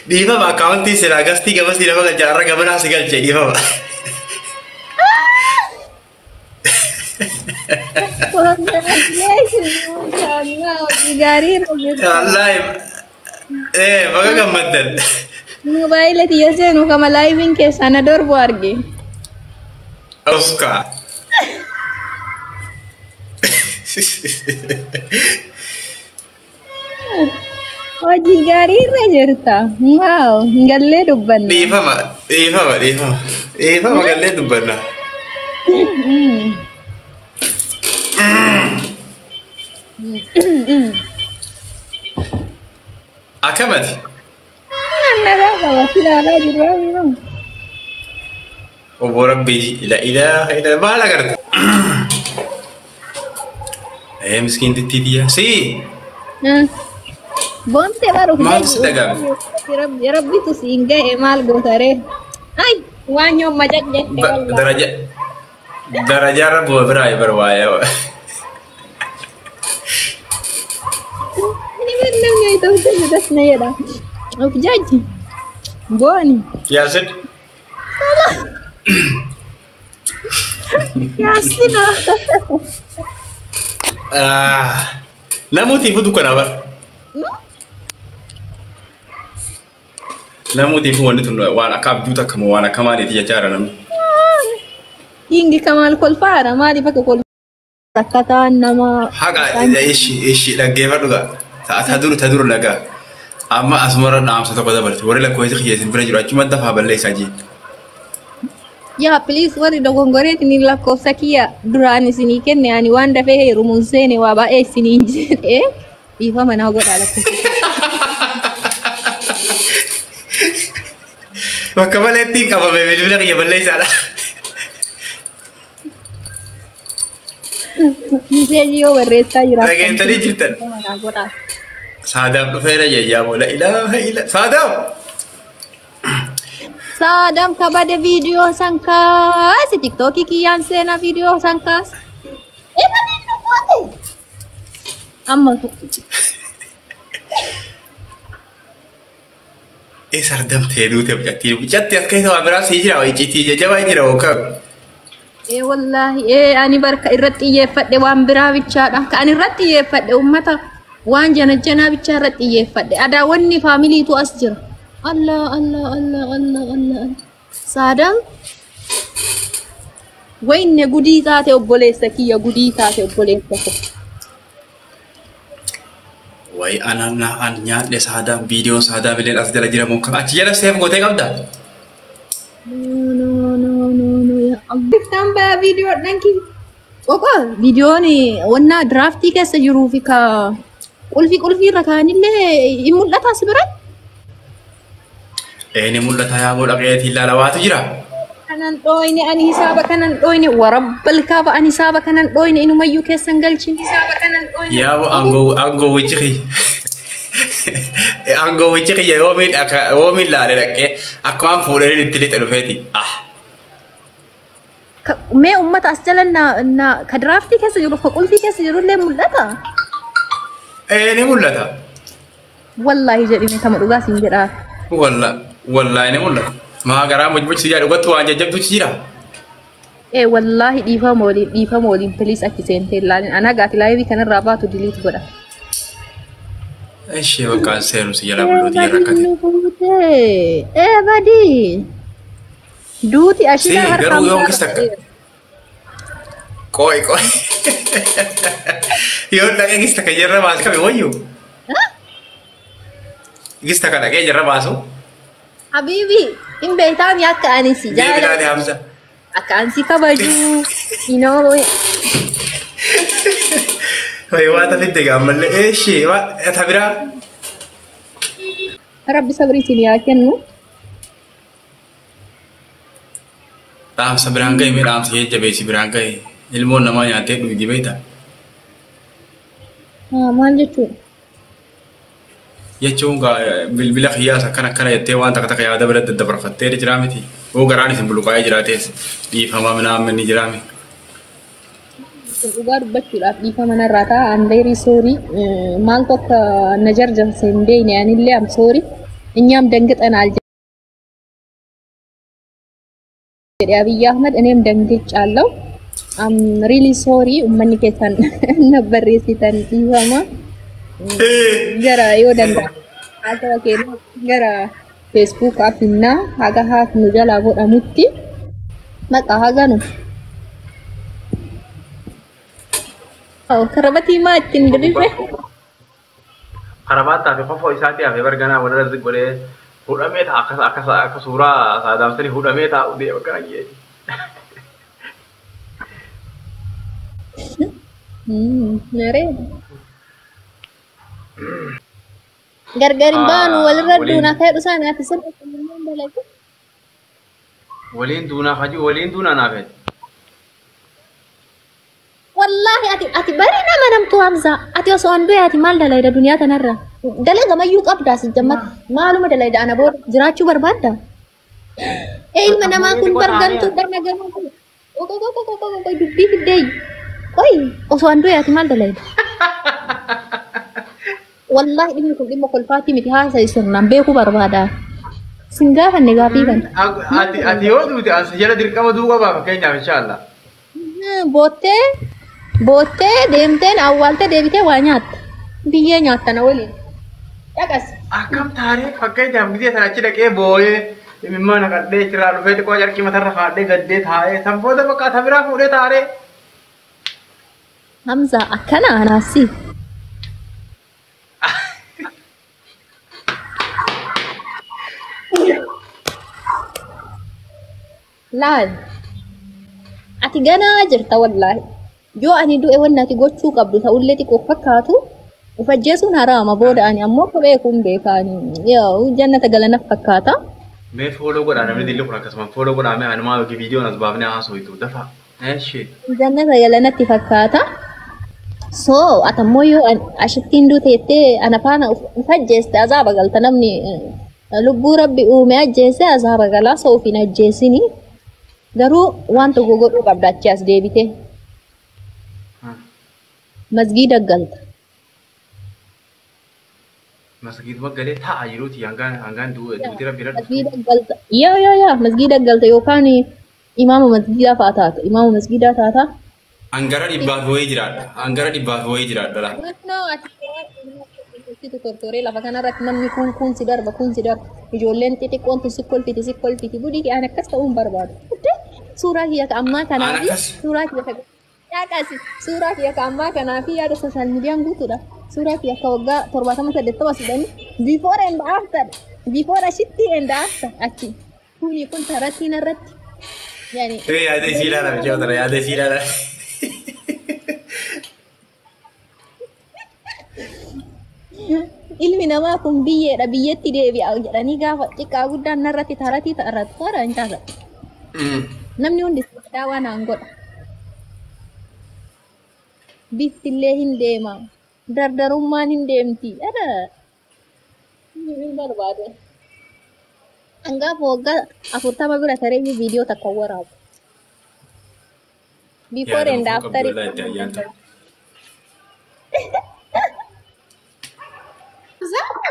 dhiifama akaawuntii silaa gastii gabasii lafa jaarra gabanaa si galche dhiifama. Wallaahi baga gammaddan. Mobaayila tiyya seenu kama laayiviin keessaa na darbu arge. Oscar. Hojii gaarii irra jirta. Waaw, gallee dubbanna. Dhiifama gallee dubbanna. Akkamati? Nagaa qaba, filaalaa jirraa biroo. Obbo Rabbii, ila maal agarta? Miskiin tittiitiya. Si. Boonte baruuf maaltu si dhagahame? Rabbitu siin ga'e maal gootaree? Ay, waan yoom macaq jette wallaahi. Darajaa Rabbi biraa barbaaya. Ini namni itu sudah naya dah. Of jaji. Boni. Yasin. Salah. Yasin. Namu tifu dukan apa? Namu tifu wanti tun wana kab juta kamu wana kama ni tiya cara namu. Ingi kamal kolfara mali pakai kol. Kata nama. Haga ishi lagi apa juga? Tadur laga. Amma asmara naam satu kata berarti. Wari lah kau itu kiasin berajur. Cuma dah faham lagi saja. Ya please wari dogong gore tini lah kau sakia durani sini kan ni ani wanda fehe rumun sene waba sini Iva mana aku dah laku. Maka malah tingkap apa bebe juga kerja berlai salah. Bisa jio berresta jurah. Lagi yang tadi cerita. Sadam tu saya ya bola ilah. Sadam. Sadam kabade video sangka si TikTok kian sena video sangkas. Mana itu buat? Amma tu. Sardam teru jati kayak tu abra sihir awal jiti jawab jira okak. Wallahi ani barka irratti yefadde waan biraa bichaadha ka ani irratti yefadde ummata waan jana bicha irratti yefadde ada wanni family tu as jira Allah Sadam wayne gudii taate obboleessa kiyya gudii taate obboleessa ko way anana an nyaadde Sadam video Sadam bilen as jala jira mukka achi jala save gote qabda Abis tambah video nanti. Oke, video ni warna drafti ke sejuru fika. Ulfi rakan ini imul atas berat. Ini mulut saya boleh kayak tidak lawat jira. Kanan do ini ani hisaba kanan do ini warabbal kaba ani hisaba kanan do ini inu mayu ke sanggal cin hisaba kanan do ini. Ya bu anggo wajhi. Anggo wajhi ya wamil lah lelaki. Aku am full ini tilit alufeti. Me ummat asjalan na kadrafti kesa juru fakulti kesa juru le mulata. Ini mulata. Wallahi jadi me sama duga sinjira. Wallahi ini mulata. Ma garam mujud sijara ugat tu anja jab tu sijira. Wallahi difa moli please aki sente lalin ana gati live kana raba tu delete goda. Aishi wakan seru sijara bulu dia rakat. Badi. Duti ashila har garu yung kistaka. Koi. Yun lagi kistaka jarra mas kami wayu. Kistaka lagi jarra maso. Habibi, imbe tam ya ka anisi jara. Bila ni Hamza. Akansi ka baju. Wai wata fitte gamal shi wa tabira. Rabbi sabri sini aken no. Ram seberangkai ram sih jabe si berangkai ilmu namanya ate du di beta. Manja tu. Ya cunga bila khiyas kana ya tewan tak ya ada berat da berfatter jirameti. O garani simbulu kaya jirates di fama mana men jirami. dhugaa dubbachuudhaaf dhiifama narraa ta'a. I'm very sorry. Maal tokko na jarjarse hin beekne anillee I'm sorry. Inyaam dangixanaal jedhe Abiyyi Ahmed እኔም ደንግጫለሁ. I'm really sorry. Uummanni keessan na barreessitan dhiifama. Gara yoo danda'a. Haasawaa keenya gara Facebook afinnaa haga haasnu jalaa godhamutti maqaa haganu. Karabatii maa ittiin dirre? Karabataa fi kofoo isaatii hafe barganaa walirra ziqqolee hudhamee ta'a akka suuraa saadaamsanii hudhamee taa'u deema kaayyee. Naree. Gargari baanu walirra duunaa ka'ee dhusaa nyaata sirriitti dalagu. Waliin duunaa hajii waliin duunaa naafee. Wallahi ati bari nama namtu Hamza. Ati osoo andoo yaati maal dalayda duniyaa tanarra? Dalaga mayyuu qabdaa si jammat. Maaluma dalayda ana booda jiraachuu barbaadda? Ilma namaa kun bargantuu dana gamaa kun. Dubbii fiddee. Qoy osoo andoo yaati maal dalayda? Wallahi dhimmi kun dhimma kolfaatii miti haasa'e sirnaan beekuu barbaada. Sin gaafanne gaafii kan. Ati yoo duute as jala dirqama duuba ba'a fakkeenyaaf inshaallah. Boottee deemteen awwaaltee deebitee waa nyaatta. Biyyee nyaattana waliin. Dhaqas. Akkam taaree fakkeenyaaf gisee sana achi dhaqee boo'ee imimmaa naqadhee irraa dhufee xiqqoo jarqii matarra kaadhee gaddee taa'ee san booda bakka tabiraa fuudhee taaree. Hamza akkana anaasi. Laal. Ati ganaa jirta wallahi. Yoo ani du'e wanni ati gochuu qabdu ta'ullee xiqqoo fakkaatu ufajjeesuun haraama booda ani ammoo kophee kun beekaani. Yoo jannata galana fakkaata. Mee fooloo godhaa namni dilli kun akkasuma fooloo godhaa mee animaa yookiin viidiyoon as baafnee haasawwitu dafa. Jannata galanatti fakkaata. So atammoo yoo ashittiin duute jettee ana faana ufajjeeste azaaba galta namni lubbuu rabbi uume ajjeese azaaba galaa so ofiin ajjeesini. Garuu waan tokko godhuu qabda achi as deebite. Masgiida galta. Masgiida magalee taa'aa jiruuti hangaan duuti rabbi irra. Masgiida galta. Yaa masgiida galta yookaan imaama masgiidaa fa'aa taata. Imaama masgiidaa taata. Angara dhibbaaf wayii jiraadha. Angara dhibbaaf wayii jiraadha. Ati tortoree lafa kanarratti namni kun si darba kun si darba. Ijoolleen xixiqqoon si kolfiti budii ani akkas ta'uu hin barbaadu. Suuraa kiyya ka ammaa kanaafi suuraa kiyya ka yaaqasi suuraa kiyya ka ammaa kanaafi yaada sooshaal miidiyaan guutuudha. Suuraa kiyya ka waggaa 78 sidani before and after before ashitti and after achi kuni kun tarattiin irratti yani yaada isii ilaala jechuudha yaada isii ilaala. Ilmi namaa kun biyyeedha biyyatti deebi'a jedhanii gaafa xiqqaa guddaan narratti taratii ta'arratti toora hin taasa. Namni hundi sidaa waan aan godha. Biftillee hin deema. Dardarummaan hin deemti. Hin barbaadu. Hangaafa waggaa 40 bira taree viidiyoo takka waraabu. Before and after.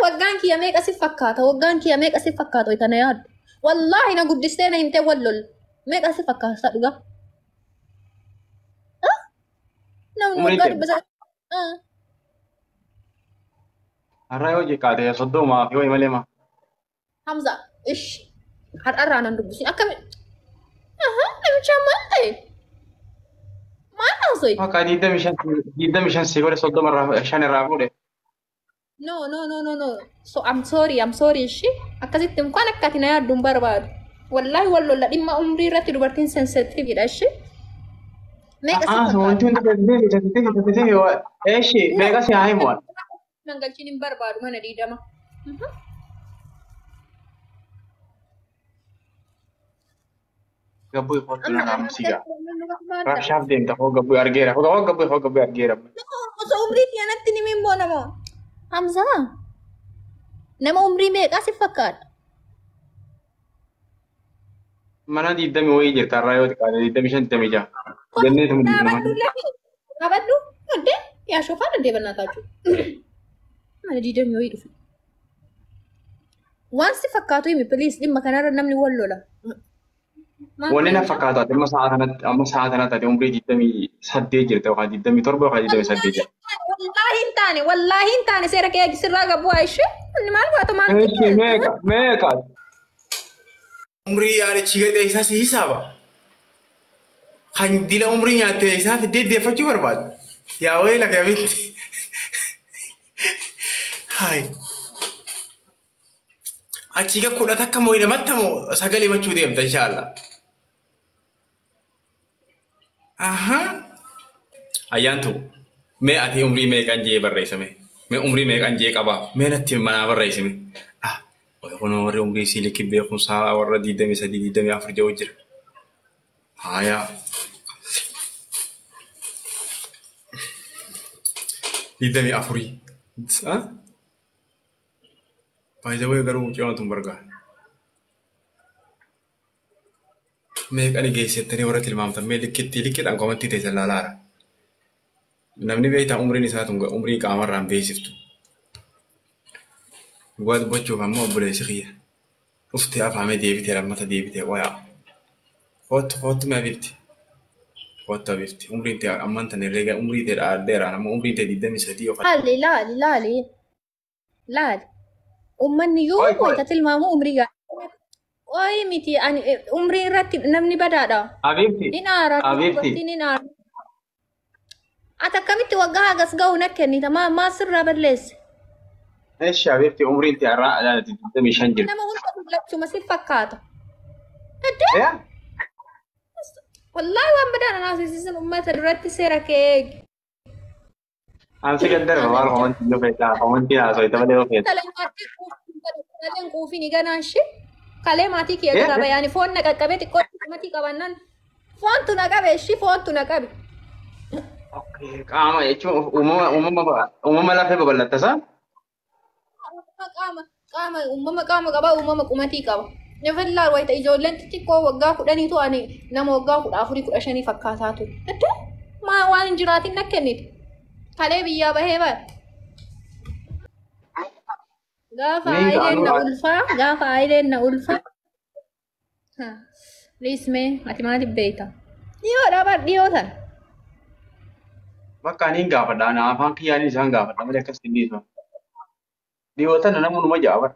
Waggaan kiyya meeqa si fakkaata? Waggaan kiyya meeqa si fakkaata? Itana yaaddu. Wallahi na guddistee na himtee wallol. Meeqa si fakkaata dhugaa? Namni waggaa dubbisa. Har'a yoo jeqaate soddomaa fi malee ma. Hamza, ish. Har'arraa nan dubbisin akkami? Namicha maal ta'e? Maal haasoi? Akka 25 si godhe 30 irraa fuudhe. No. So I'm sorry she. Akkasitti mukaan akkati na yaadduun barbaadu. Wallahi wallolla dhimma umrii irratti dubartiin sensitiividha she. Meeqa si fakkaata? Wanti hundi meeqa si haa himu? Nan galchiin hin barbaadu mana diidama. Gabbuy fortuna namsiga. Rabshaaf deemta hoo gabbuy argeera. Hoo gabbuy argeera. Osoo umrii tiyanatti ni mimboo namoo. Hamza. Nama umrii meeqa si fakkaata? Mana 20 wayii jirta irraa yoo xiqqaate 25 26. Jennee tumu nama. Abaddu ade ya shofan ade bannatachu mana didam yo yidu wansi fakkaatu himi please dhimma kanarra namni wal lola wanni na fakkaatu amma sa'a kanatti umrii 28 jirta yookaan 27 yookaan 28 wallahi hin taane seera kee sirraa gabu aishi inni maal goota maal Eeshi meeqa umrii yaadachi gadhee isaa si hisaaba. Kan dila umrii nyaattee isaa deddeeffachuu barbaadu. Yaa wayila kamitti. Hai. Achi ga kudha takka moo namatti moo sagalee machuu deemta inshallah. Aha. Ayyaantu mee ati umrii meeqan jee barreessame? Mee umrii meeqan jee qabaa? Mee natti manaa barreessime? Ah, kun warri umrii si likki beekumsaa warra 23 24 jiru jira. Haya. Didami afuri. Ah? By the way, garuu ciwan tun barga. Meeqani geessettanii warra tilmaamtan mee likkidhaan komantii teessan laalaara. Namni beektaa umriin isaa tun umrii qaamarraan beeksiftu. Dhugaa dubbachuuf ammoo obboleessi kiyya. Dhuftee afaamee deebitee lammata deebitee wayaa. Kootu mee abibti. Kootu abibti. Umriin tee amman tan herreega umrii tee dheeraan ammoo umriin tee 23 yookaan. laali ummanni yoo wayita tilmaamu umrii gaa Oi miti ani umrii irratti namni badaadha. Abibti. Ni aara. Ati akkamitti waggaa hagas ga'u na kennita maa sirraa balleesse. Eeshi abibti umriin tee har'aa 25 jirti. Nama hunda dullachuma si fakkaata. Wallahi waan badaan anaasisiisan uummata duratti seera kee eegi. Ansi gaddara maal komantii yoo feetaa komantii haasoo itti malee yoo feetaa. Kaleen quufini ganaashi. Kalee maatii kiyya gara bayaani foon na qaqqabee xiqqoo maatii qabannan foontu na qabe shi foontu na qabe. Qaama jechuun uumama lafee babal'attasaa? Qaama qaba uumama qumatii qaba. Nefellaa wayita ijoolleen xixiqqoo waggaa 10tu ani nama waggaa 14 15 fakkaataa ture. Maa waan hin jiraatin na kennite. Kalee biyyaa bahee bara. Gaafa aileen na ulfaa. Liismee ati maaliif beekta? Dhiyoodha bar dhiyootan. Bakka aniin gaafadha afaan kiyyaan isaan gaafadha malee akkas hin dhiisu. Dhiyootan namoonni jaabar.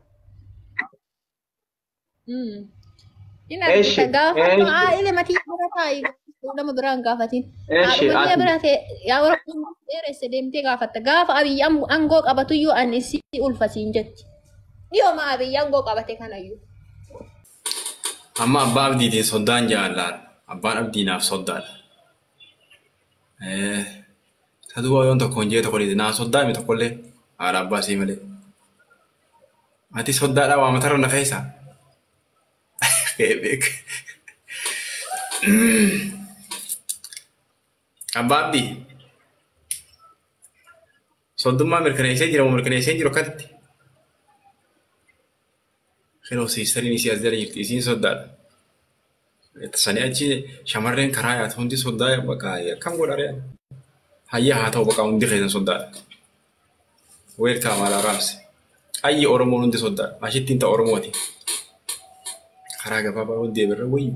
Gaafa ailee matii bira taa'i nama biraan gaafatiin. Haadha bira ta'e yaa warra dheeresse deemtee gaafatta. Gaafa abiyyi aangoo qabatuyyuu ani si ulfasiin jetti. Dhiyoo maa abiyyi aangoo qabate kanayyuu. Amma abbaa abdiitiin soddaan jaalladha. Abbaan abdiinaaf soddaadha. Saduu yoon tokko hin jee tokko dhiite naa soddaa mi tokkollee haadha abbaa sii malee. Ati soddaadhaa waa matarra na feesaa. Beek. Abbaa abdii. Soddummaa mirkaneessee jira moo mirkaneessee jiru akkatti? Yeroo siistariin isii as jala jirti isiin soddaadha. Sanii achi shamarreen karaa yaatu hundi soddaa bakka akkam godharee. Hayyaa haa ta'u bakka hundi keessan soddaadha. Weerkaa maalaa raabse. Ayyi Oromoon hundi soddaadha. Ashittiin ta'a Oromooti. Karaa gabaabaa hundi eebarra wayyu.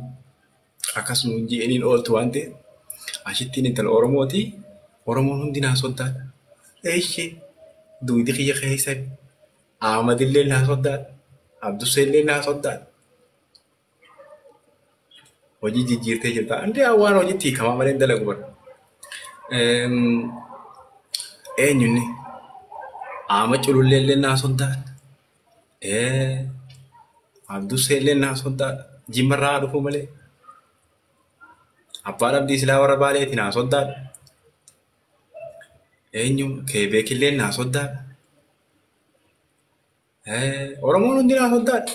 Akkasuma hundi eniin ooltu waan ta'eef. Ashittiin intala Oromooti. Oromoon hundi naa soddaadha. Eeshi duwidi kiyya keessan. Ahmadillee naa soddaadha. Abdusseellee naa soddaadha. Hojii jijjiirtee jirta. Andi waan hojiitti hiikamaa malee dalagu bara. Eenyunni Ahmad Cululleellee naa soddaadha. Abdusseellee naa soddaadha. Jimmarraa dhufu malee. Abbaan abdii silaa warra baaleeti naa soddaadha. Eenyu keebeekillee naa soddaadha. Oromoon hundi naa soddaadha.